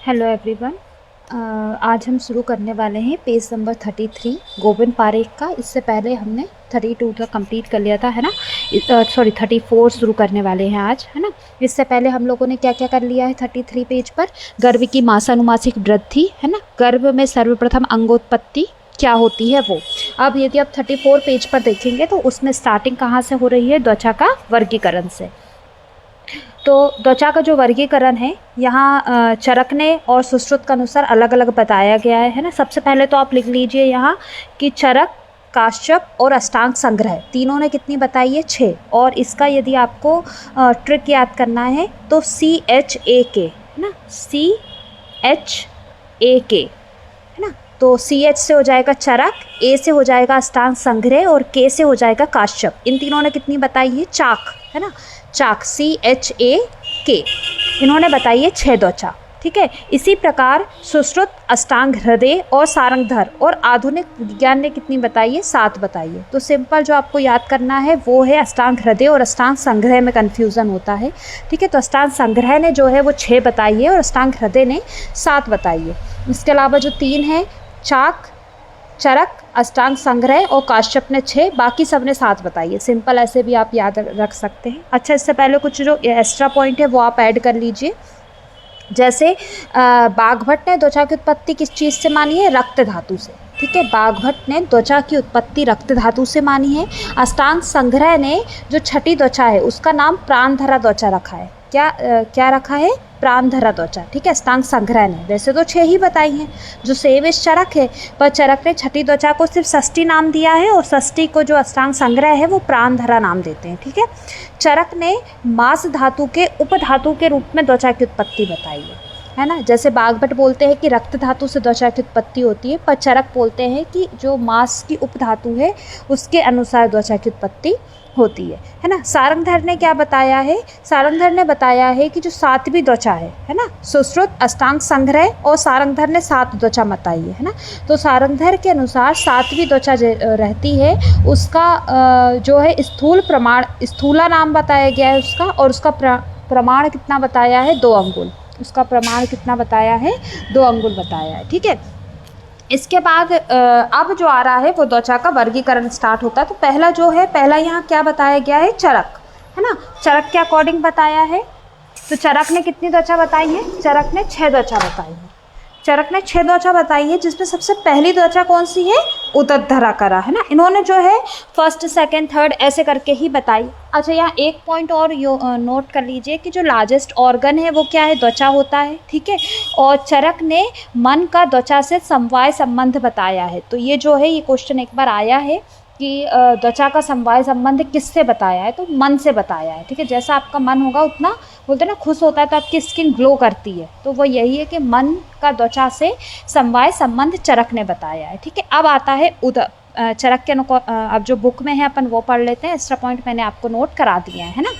Hello everyone. आज हम शुरू करने वाले हैं पेज नंबर 33 गोविंद पारेख का। इससे पहले हमने 32 तक कंप्लीट कर लिया था, है ना। 34 शुरू करने वाले हैं आज, है ना। इससे पहले हम लोगों ने क्या क्या कर लिया है 33 पेज पर। गर्भ की मासानुमासिक वृद्धि, है ना। गर्भ में सर्वप्रथम अंगोत्पत्ति क्या होती है वो। अब यदि आप 34 पेज पर देखेंगे तो उसमें स्टार्टिंग कहाँ से हो रही है, त्वचा का वर्गीकरण से। तो त्वचा का जो वर्गीकरण है यहाँ चरकने और सुश्रुत के अनुसार अलग अलग बताया गया है ना। सबसे पहले तो आप लिख लीजिए यहाँ कि चरक, काश्यप और अष्टांग संग्रह तीनों ने कितनी बताई है, 6। और इसका यदि आपको ट्रिक याद करना है तो CHAK, है ना, CHAK, है ना। तो CH से हो जाएगा चरक, A से हो जाएगा अष्टांग संग्रह और K से हो जाएगा काश्यप। इन तीनों ने कितनी बताई है, चाक, है ना, चाक, CHAK। इन्होंने बताई है 6 त्वचा, ठीक है। इसी प्रकार सुश्रुत, अष्टांग हृदय और सारंगधर और आधुनिक विज्ञान ने कितनी बताई है, 7 बताई है। तो सिंपल जो आपको याद करना है वो है अष्टांग हृदय और अष्टांग संग्रह में कन्फ्यूज़न होता है, ठीक है। तो अष्टांग संग्रह ने जो है वो 6 बताई है और अष्टांग हृदय ने 7 बताई है। इसके अलावा जो 3 है, चाक, चरक, अष्टांग संग्रह और काश्यप ने 6, बाकी सब ने 7 बताई है। सिंपल ऐसे भी आप याद रख सकते हैं। अच्छा, इससे पहले कुछ जो एक्स्ट्रा पॉइंट है वो आप ऐड कर लीजिए। जैसे बाघभट्ट ने त्वचा की उत्पत्ति किस चीज़ से मानी है, रक्त धातु से, ठीक है। बाघभट्ट ने त्वचा की उत्पत्ति रक्त धातु से मानी है। अष्टांग संग्रह ने जो छठी त्वचा है उसका नाम प्राणधरा त्वचा रखा है। क्या रखा है, प्राणधरा त्वचा, ठीक है। अष्टांग संग्रह ने वैसे तो 6 ही बताई हैं, जो सेम इस चरक है, पर चरक ने छठी त्वचा को सिर्फ षष्ठी नाम दिया है और षष्ठी को जो अष्टांग संग्रह है वो प्राणधरा नाम देते हैं, ठीक है। चरक ने मांस धातु के उपधातु के रूप में त्वचा की उत्पत्ति बताई है ना। जैसे बाघभट्ट बोलते हैं कि रक्त धातु से त्वचा की उत्पत्ति होती है, पर चरक बोलते हैं कि जो मांस की उपधातु है उसके अनुसार त्वचा की उत्पत्ति होती है ना। सारंगधर ने क्या बताया है, सारंगधर ने बताया है कि जो 7वीं त्वचा है ना, सुश्रुत, अष्टांग संग्रह और सारंगधर ने 7 त्वचा बताई है ना। तो सारंगधर के अनुसार 7वीं त्वचा रहती है, उसका जो है स्थूल प्रमाण, स्थूला नाम बताया गया है उसका, और उसका प्रमाण कितना बताया है, 2 अंगुल। उसका प्रमाण कितना बताया है, 2 अंगुल बताया है, ठीक है। इसके बाद अब जो आ रहा है वो त्वचा का वर्गीकरण स्टार्ट होता है। तो पहला जो है, पहला यहाँ क्या बताया गया है, चरक, है ना। चरक के अकॉर्डिंग बताया है। तो चरक ने कितनी त्वचा बताई है, चरक ने 6 त्वचा बताई है। चरक ने 6 त्वचा बताई है, जिसमें सबसे पहली त्वचा कौन सी है, उदधरा करा, है ना। इन्होंने जो है फर्स्ट, सेकंड, थर्ड ऐसे करके ही बताई। अच्छा, यहाँ एक पॉइंट और नोट कर लीजिए कि जो लार्जेस्ट ऑर्गन है वो क्या है, त्वचा होता है, ठीक है। और चरक ने मन का त्वचा से समवाय संबंध बताया है। तो ये जो है, ये क्वेश्चन एक बार आया है कि त्वचा का समवाय संबंध किससे बताया है, तो मन से बताया है, ठीक है। जैसा आपका मन होगा उतना, बोलते हैं ना, खुश होता है तो आपकी स्किन ग्लो करती है, तो वो यही है कि मन का त्वचा से समवाय संबंध चरक ने बताया है, ठीक है। अब आता है चरक के अब जो बुक में है अपन वो पढ़ लेते हैं। एक्स्ट्रा पॉइंट मैंने आपको नोट करा दिया है ना।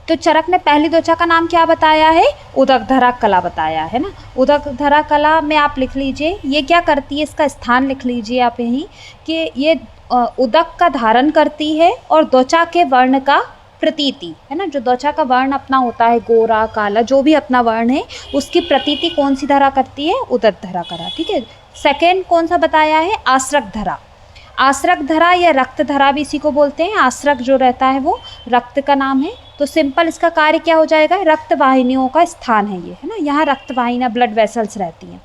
तो चरक ने पहली त्वचा का नाम क्या बताया है, उदकधरा कला बताया है ना। उदकधरा कला में आप लिख लीजिए ये क्या करती है, इसका स्थान लिख लीजिए आप यहीं कि ये उदक का धारण करती है और त्वचा के वर्ण का प्रतीति, है ना। जो त्वचा का वर्ण अपना होता है, गोरा, काला, जो भी अपना वर्ण है, उसकी प्रतीति कौन सी धरा करती है, उदकधरा करा, ठीक है। सेकेंड कौन सा बताया है, आश्रक धरा। आश्रक धरा या रक्त धरा भी इसी को बोलते हैं। आश्रक जो रहता है वो रक्त का नाम है। तो सिंपल इसका कार्य क्या हो जाएगा, रक्त वाहिनियों का स्थान है ये, है ना। यहाँ रक्त वाहिनियाँ, ब्लड वेसल्स रहती हैं।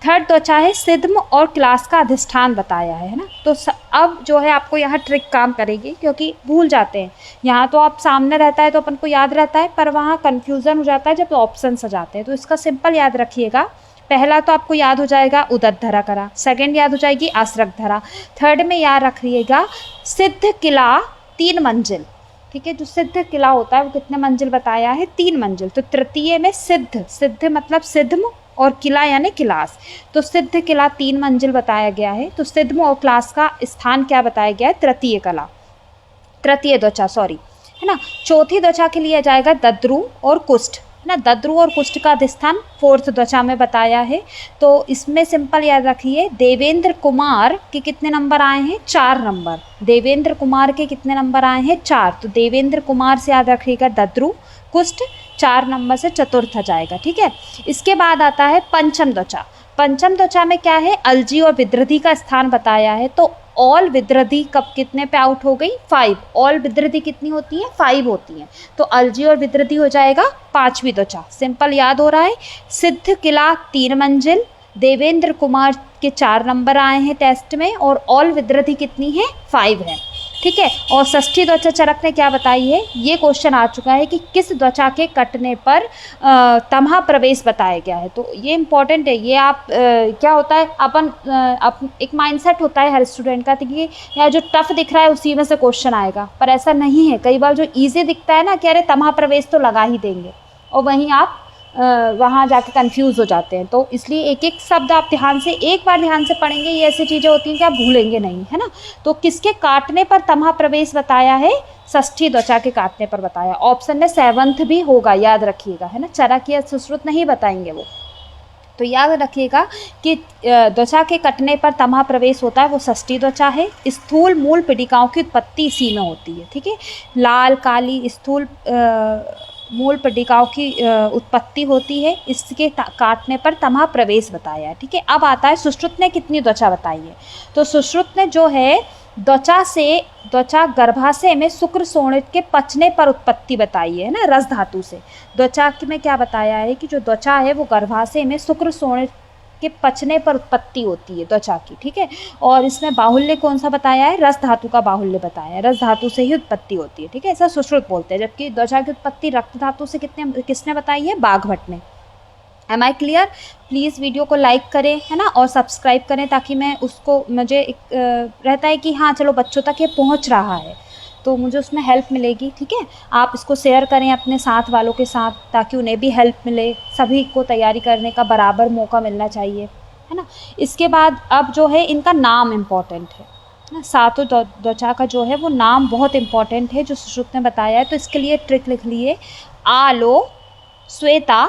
थर्ड त्वचा है सिद्म और क्लास का अधिष्ठान बताया है ना। तो अब जो है आपको यहाँ ट्रिक काम करेगी, क्योंकि भूल जाते हैं। यहाँ तो आप सामने रहता है तो अपन को याद रहता है, पर वहाँ कन्फ्यूज़न हो जाता है जब ऑप्शन आ जाते हैं। तो इसका सिंपल याद रखिएगा। पहला तो आपको याद हो जाएगा उदधरा करा, सेकंड याद हो जाएगी आश्रक धरा, थर्ड में याद रखिएगा सिद्ध किला 3 मंजिल, ठीक है। जो सिद्ध किला होता है वो कितने मंजिल बताया है, 3 मंजिल। तो तृतीय में सिद्ध, सिद्ध मतलब सिद्धम और किला यानी क्लास, तो सिद्ध किला 3 मंजिल बताया गया है। तो सिद्धम और क्लास का स्थान क्या बताया गया है, तृतीय कला, तृतीय त्वचा, सॉरी, है ना। चौथी त्वचा के लिए जाएगा दद्रु और कुष्ठ, है ना। दद्रु और कुष्ठ का अधिष्ठान 4th त्वचा में बताया है। तो इसमें सिंपल याद रखिए, देवेंद्र कुमार के कितने नंबर आए हैं, 4 नंबर। देवेंद्र कुमार के कितने नंबर आए हैं, 4। तो देवेंद्र कुमार से याद रखिएगा दद्रु, कुष्ठ, 4 नंबर से चतुर्थ आ जाएगा, ठीक है। इसके बाद आता है पंचम त्वचा। पंचम त्वचा में क्या है, अलजी और विद्रधि का स्थान बताया है, तो ऑल विद्रधि कब कितने पे आउट हो गई, 5। ऑल विद्रधि कितनी होती है, 5 होती हैं, तो अलजी और विद्रधि हो जाएगा 5वीं त्वचा। सिंपल याद हो रहा है। सिद्ध किला 3 मंजिल, देवेंद्र कुमार के 4 नंबर आए हैं टेस्ट में, और ऑल विद्रधि कितनी है, 5 है, ठीक है। और षष्ठी त्वचा चरक ने क्या बताई है, ये क्वेश्चन आ चुका है कि किस त्वचा के कटने पर तमहा प्रवेश बताया गया है, तो ये इंपॉर्टेंट है। ये आप क्या होता है, अपन एक माइंडसेट होता है हर स्टूडेंट का कि यार जो टफ दिख रहा है उसी में से क्वेश्चन आएगा, पर ऐसा नहीं है। कई बार जो ईजी दिखता है ना कि अरे तमहा प्रवेश तो लगा ही देंगे, और वहीं आप वहाँ जाके कंफ्यूज हो जाते हैं। तो इसलिए एक एक शब्द आप एक बार ध्यान से पढ़ेंगे, ये ऐसी चीज़ें होती हैं कि आप भूलेंगे नहीं, है ना। तो किसके काटने पर तमहा प्रवेश बताया है, षष्ठी त्वचा के काटने पर बताया। ऑप्शन में 7th भी होगा, याद रखिएगा, है ना। चरक या सुश्रुत नहीं बताएंगे वो, तो याद रखिएगा कि त्वचा के कटने पर तमहा प्रवेश होता है वो षष्ठी त्वचा है। स्थूल मूल पीड़िकाओं की उत्पत्ति इसी में होती है, ठीक है। लाल काली स्थूल मूल पट्टिकाओं की उत्पत्ति होती है, इसके काटने पर तमहा प्रवेश बताया है, ठीक है। अब आता है सुश्रुत ने कितनी त्वचा बताई है, तो सुश्रुत ने जो है त्वचा गर्भाशय में शुक्र शोणित के पचने पर उत्पत्ति बताई है ना, रस धातु से। त्वचा में क्या बताया है कि जो त्वचा है वो गर्भाशय में शुक्र शोणित के पचने पर उत्पत्ति होती है त्वचा की, ठीक है। और इसमें बाहुल्य कौन सा बताया है, रस धातु का बाहुल्य बताया है, रस धातु से ही उत्पत्ति होती है, ठीक है। ऐसा सुश्रुत बोलते हैं। जबकि त्वचा की उत्पत्ति रक्त धातु से किसने बताई है, बाघभट्ट ने। Am I clear. Please video को लाइक करें, है ना, और सब्सक्राइब करें, ताकि मुझे एक रहता है कि हाँ चलो बच्चों तक ये पहुँच रहा है, तो मुझे उसमें हेल्प मिलेगी, ठीक है। आप इसको शेयर करें अपने साथ वालों के साथ, ताकि उन्हें भी हेल्प मिले। सभी को तैयारी करने का बराबर मौका मिलना चाहिए, है ना। इसके बाद अब जो है इनका नाम इम्पॉर्टेंट है ना, सातों त्वचा का जो है वो नाम बहुत इम्पॉर्टेंट है जो सुश्रुत ने बताया है। तो इसके लिए ट्रिक लिख लिए, आलो श्वेता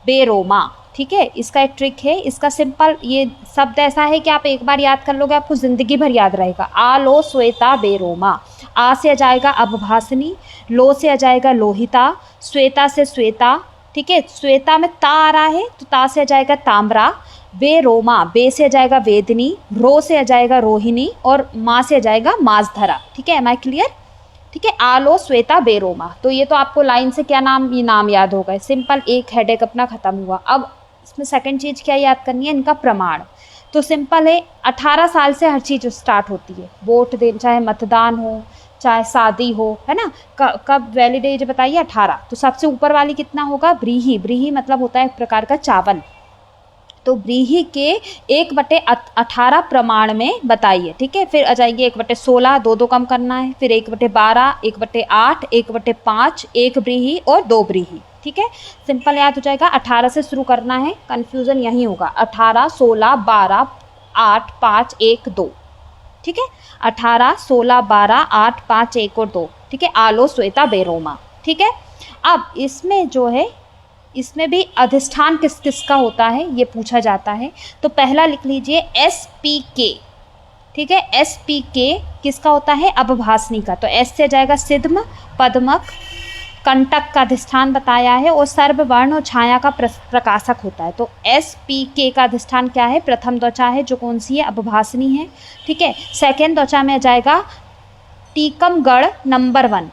बेरोमा, ठीक है। इसका एक ट्रिक है, इसका सिंपल ये शब्द ऐसा है कि आप एक बार याद कर लोगे आपको ज़िंदगी भर याद रहेगा। आलो श्वेता बेरोमा। आ से आ जाएगा अभभासिनी, लो से आ जाएगा लोहिता, श्वेता से श्वेता, ठीक है। श्वेता में ता आ रहा है तो ता से आ जाएगा ताम्रा, बेरोमा, बे से आ जाएगा वेदनी, रो से आ जाएगा रोहिणी, और माँ से आ जाएगा माजधरा, ठीक है। एम आई क्लियर, ठीक है। आलो श्वेता बेरोमा, तो ये तो आपको लाइन से क्या नाम, ये नाम याद हो गए, सिंपल, एक हेडेक अपना खत्म हुआ। अब इसमें सेकंड चीज़ क्या याद करनी है, इनका प्रमाण। तो सिंपल है, 18 साल से हर चीज़ स्टार्ट होती है, वोट दे, चाहे मतदान हो चाहे शादी हो, है ना। कब वैलिड एज बताइए, 18। तो सबसे ऊपर वाली कितना होगा, ब्रीही। ब्रीही मतलब होता है एक प्रकार का चावल, तो ब्रीही के 1/18 प्रमाण में बताइए, ठीक है। फिर आ जाएंगे 1/16, 2 कम करना है, फिर 1/12, 1/8, 1/5, 1 ब्रीही और 2 ब्रीही, ठीक है। सिंपल याद हो जाएगा। 18 से शुरू करना है, कन्फ्यूज़न यही होगा। 18, 16, 12, 8, 5, 1, 2, ठीक है। 18, 16, 12, 8, 5, 1 और 2, ठीक है। आलो श्वेता बेरोमा, ठीक है। अब इसमें जो है, इसमें भी अधिष्ठान किस किस का होता है ये पूछा जाता है। तो पहला लिख लीजिए SPK, ठीक है। SPK किसका होता है, अभभासिनी का। तो S से आ जाएगा सिद्म, पद्मक, कंटक का अधिष्ठान बताया है, और सर्ववर्ण और छाया का प्रकाशक होता है। तो SPK का अधिष्ठान क्या है, प्रथम त्वचा है, जो कौन सी है, अभभासिनी है, ठीक है। सेकेंड त्वचा में आ जाएगा टीकमगढ़ नंबर 1,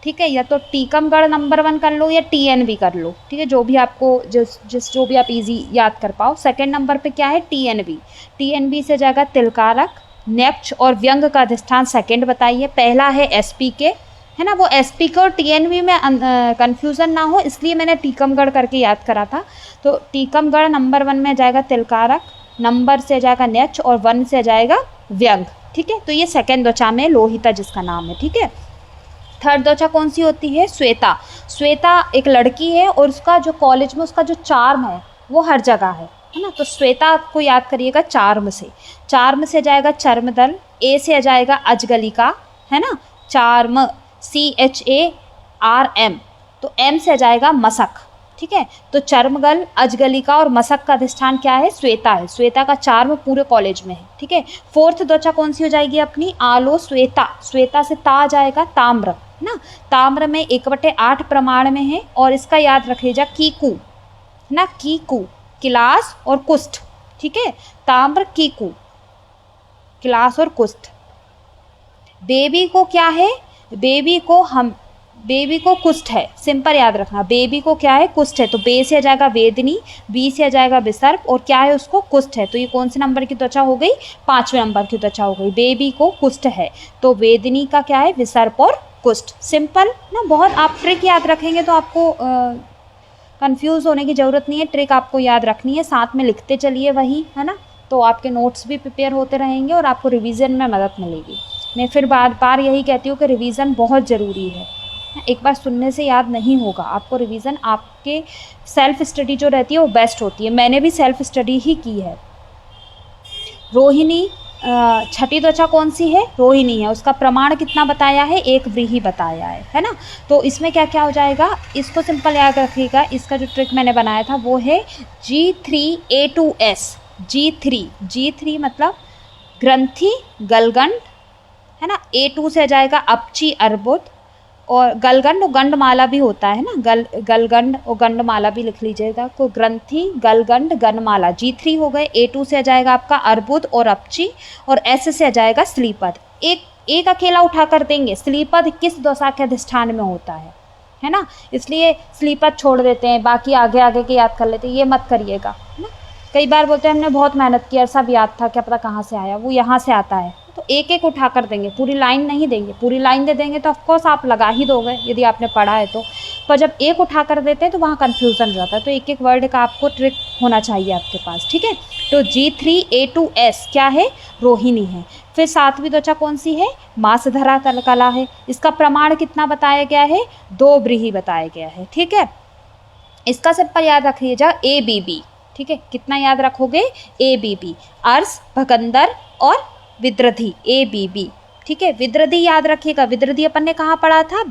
ठीक है। या तो टीकमगढ़ नंबर 1 कर लो या TNV कर लो, ठीक है, जो भी आपको जो भी आप इजी याद कर पाओ। सेकेंड नंबर पे क्या है, TNV। TNV से जाएगा तिलकारक, नेप्च और व्यंग का अधिष्ठान सेकेंड बताइए। पहला है SPK, है ना। वो SPK और TNV में कन्फ्यूज़न ना हो, इसलिए मैंने टीकमगढ़ करके याद करा था। तो टीकमगढ़ नंबर 1 में जाएगा तिलकारक, नंबर से जाएगा नेच, और 1 से जाएगा व्यंग, ठीक है। तो ये सेकेंड त्वचा में लोहिता जिसका नाम है, ठीक है। थर्ड त्वचा कौन सी होती है, श्वेता। श्वेता एक लड़की है, और उसका जो कॉलेज में उसका जो चार्म है वो हर जगह है ना। तो श्वेता को याद करिएगा चार्म से। चार्म से जाएगा चर्मदल, ए से आ जाएगा अजगलिका, है ना, चार्म, CHARM। तो M से आ जाएगा मसक, ठीक है। तो चर्मगल, अजगलिका और मसक का अधिष्ठान क्या है, श्वेता है। श्वेता का चार्म पूरे कॉलेज में है, ठीक है। फोर्थ त्वचा कौन सी हो जाएगी अपनी, आलो श्वेता। श्वेता से ता आ जाएगा ताम्र, है ना। ताम्र में 1/8 प्रमाण में है और इसका याद रख लीजिए कीकू, है ना, कीकू, किलास और कुष्ठ, ठीक है, ताम्र, कीकू, किलास और कुष्ठ। बेबी को क्या है, बेबी को कुष्ठ है, सिंपल याद रखना, बेबी को क्या है, कुष्ठ है, तो बे से आ जाएगा वेदनी, बी से आ जाएगा विसर्प और क्या है उसको कुष्ठ है, तो ये कौन से नंबर की त्वचा हो गई, 5वें नंबर की त्वचा हो गई। बेबी को कुष्ठ है तो वेदनी का क्या है, विसर्प और कुष्ठ। सिंपल ना, बहुत आप ट्रिक याद रखेंगे तो आपको कंफ्यूज होने की ज़रूरत नहीं है, ट्रिक आपको याद रखनी है, साथ में लिखते चलिए वही, है ना, तो आपके नोट्स भी प्रिपेयर होते रहेंगे और आपको रिवीजन में मदद मिलेगी। मैं फिर बार बार यही कहती हूँ कि रिवीजन बहुत ज़रूरी है, एक बार सुनने से याद नहीं होगा, आपको रिवीजन, आपके सेल्फ स्टडी जो रहती है वो बेस्ट होती है। मैंने भी सेल्फ स्टडी ही की है। रोहिणी, छठी त्वचा कौन सी है, रोहिणी है, उसका प्रमाण कितना बताया है, 1 व्रीहि बताया है ना। तो इसमें क्या क्या हो जाएगा, इसको सिंपल याद रखिएगा, इसका जो ट्रिक मैंने बनाया था वो है G3A2S, G3 मतलब ग्रंथि, गलगंड, है ना, A2 से आ जाएगा अपची, अर्बुद, और गलगंड और गंडमाला भी होता है ना, गलगंड और गंडमाला भी लिख लीजिएगा, तो ग्रंथि, गलगंड, गंडमाला, G3 हो गए। A2 से आ जाएगा आपका अर्बुद और अपची, और S से आ जाएगा स्लीपद। एक अकेला उठा कर देंगे, स्लीपद किस दशा के अधिष्ठान में होता है ना, इसलिए स्लीपद छोड़ देते हैं, बाकी आगे आगे के याद कर लेते हैं, ये मत करिएगा, है ना। कई बार बोलते हैं हमने बहुत मेहनत की, सब याद था, क्या पता कहाँ से आया, वो यहाँ से आता है, तो एक एक उठा कर देंगे, पूरी लाइन नहीं देंगे, पूरी लाइन दे देंगे तो ऑफकोर्स आप लगा ही दोगे यदि आपने पढ़ा है तो, पर जब एक उठा कर देते हैं तो वहाँ कन्फ्यूज़न हो जाता है, तो एक एक वर्ड का आपको ट्रिक होना चाहिए आपके पास, ठीक है। तो G3A2S क्या है, रोहिणी है। फिर 7वीं त्वचा कौन सी है, मासधरा कला है, इसका प्रमाण कितना बताया गया है, 2 व्रीहि बताया गया है, ठीक है। इसका सिंपल याद रख लीजिएगा ABB, ठीक है, कितना याद रखोगे, ABB, अर्स, भगंदर और विद्रधि, ABB, ठीक है। विद्रधि याद रखिएगा, विद्रधि अपन ने कहाँ पढ़ा था,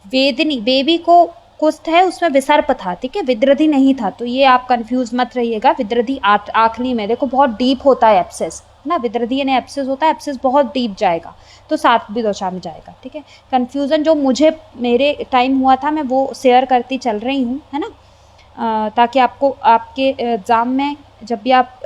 वेदनी, बेबी को कुष्ठ है, उसमें विसर्प था, ठीक है, विद्रधि नहीं था, तो ये आप कंफ्यूज मत रहिएगा। विद्रधि आखिरी में, देखो बहुत डीप होता है एप्सिस, है ना, विद्रधि यानी एप्सिस होता है, एप्सिस बहुत डीप जाएगा तो 7वीं त्वचा में जाएगा, ठीक है। कन्फ्यूज़न जो मुझे मेरे टाइम हुआ था मैं वो शेयर करती चल रही हूँ, है ना, ताकि आपको आपके एग्ज़ाम में जब भी आप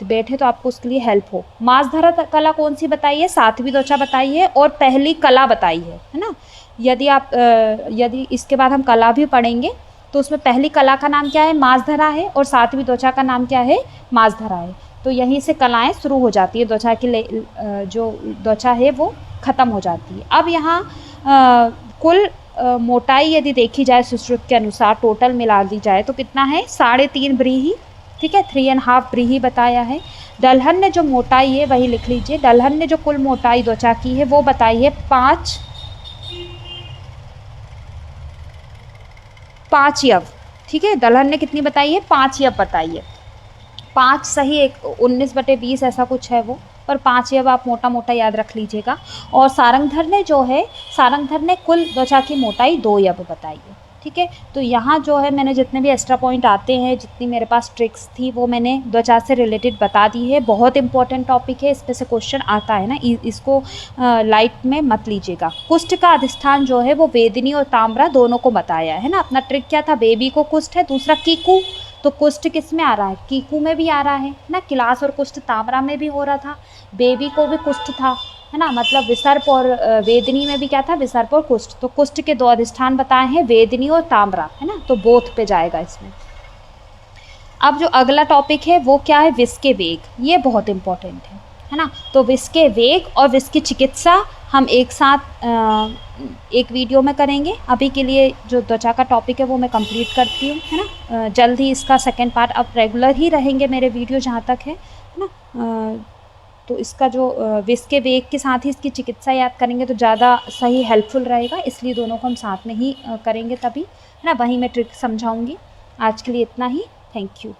बैठे तो आपको उसके लिए हेल्प हो। मासधरा कला कौन सी बताई है, 7वीं त्वचा बताई है और पहली कला बताई है ना। यदि इसके बाद हम कला भी पढ़ेंगे तो उसमें पहली कला का नाम क्या है, मासधरा है, और 7वीं त्वचा का नाम क्या है, मासधरा है। तो यहीं से कलाएं शुरू हो जाती है, त्वचा की जो त्वचा है वो ख़त्म हो जाती है। अब यहाँ कुल मोटाई यदि देखी जाए सुश्रुत के अनुसार, टोटल मिला दी जाए तो कितना है, 3.5 व्रीहि, ठीक है, 3.5 व्रीहि बताया है। दलहन ने जो मोटाई है वही लिख लीजिए, दलहन ने जो कुल मोटाई त्वचा की है वो बताई है 5 यव, ठीक है, दलहन ने कितनी बताई है, 5 यव बताई है, 5 सही, 19/20 ऐसा कुछ है वो, पर 5 यव आप मोटा मोटा याद रख लीजिएगा। और सारंगधर ने जो है, सारंगधर ने कुल त्वचा की मोटाई 2 यव बताई है, ठीक है। तो यहाँ जो है मैंने जितने भी एक्स्ट्रा पॉइंट आते हैं, जितनी मेरे पास ट्रिक्स थी वो मैंने त्वचा से रिलेटेड बता दी है। बहुत इंपॉर्टेंट टॉपिक है, इस पे से क्वेश्चन आता है ना, इसको लाइट में मत लीजिएगा। कुष्ठ का अधिष्ठान जो है वो वेदिनी और ताम्रा दोनों को बताया है ना। अपना ट्रिक क्या था, बेबी को कुष्ठ है, दूसरा कीकू, तो कुष्ठ किस में आ रहा है, कीकू में भी आ रहा है ना, किलास और कुष्ठ ताम्रा में भी हो रहा था, बेबी को भी कुष्ठ था, है ना, मतलब विसर्प और वेदनी में भी क्या था, विसर्प और कुष्ठ। तो कुष्ठ के 2 अधिष्ठान बताए हैं, वेदनी और ताम्रा, है ना, तो बोथ पे जाएगा इसमें। अब जो अगला टॉपिक है वो क्या है, विष के वेग, ये बहुत इंपॉर्टेंट है ना। तो विष के वेग और विष की चिकित्सा हम एक साथ एक वीडियो में करेंगे। अभी के लिए जो त्वचा का टॉपिक है वो मैं कंप्लीट करती हूँ, है ना। जल्द ही इसका सेकेंड पार्ट, अब रेगुलर ही रहेंगे मेरे वीडियो जहाँ तक है ना। तो इसका जो विष के वेग के साथ ही इसकी चिकित्सा याद करेंगे तो ज़्यादा सही हेल्पफुल रहेगा, इसलिए दोनों को हम साथ में ही करेंगे तभी, है ना। वहीं मैं ट्रिक समझाऊंगी। आज के लिए इतना ही, थैंक यू।